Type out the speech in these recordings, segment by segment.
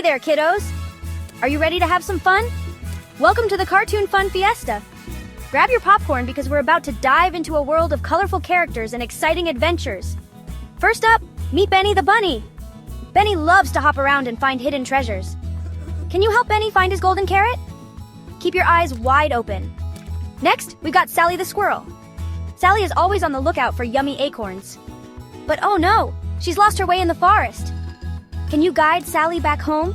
there, kiddos! Are you ready to have some fun? Welcome to the Cartoon Fun Fiesta. Grab your popcorn because we're about to dive into a world of colorful characters and exciting adventures. First up, meet Benny the Bunny. Benny loves to hop around and find hidden treasures. Can you help Benny find his golden carrot? Keep your eyes wide open. Next, we've got Sally the Squirrel. Sally is always on the lookout for yummy acorns. But oh no, she's lost her way in the forest. Can you guide Sally back home?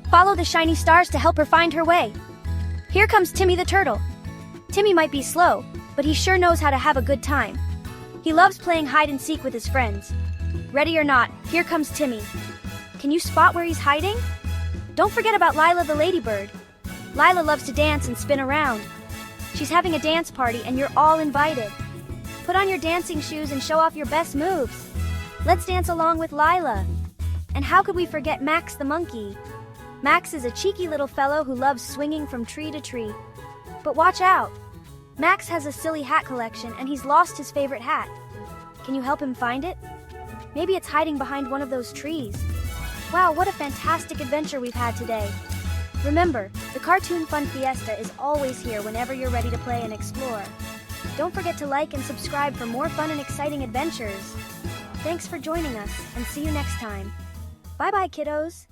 Follow the shiny stars to help her find her way. Here comes Timmy the Turtle. Timmy might be slow, but he sure knows how to have a good time. He loves playing hide and seek with his friends. Ready or not, here comes Timmy. Can you spot where he's hiding? Don't forget about Lila the Ladybird. Lila loves to dance and spin around. She's having a dance party and you're all invited. Put on your dancing shoes and show off your best moves. Let's dance along with Lila. And how could we forget Max the monkey? Max is a cheeky little fellow who loves swinging from tree to tree. But watch out! Max has a silly hat collection and he's lost his favorite hat. Can you help him find it? Maybe it's hiding behind one of those trees. Wow, what a fantastic adventure we've had today. Remember, the Cartoon Fun Fiesta is always here whenever you're ready to play and explore. Don't forget to like and subscribe for more fun and exciting adventures. Thanks for joining us, and see you next time. Bye-bye, kiddos!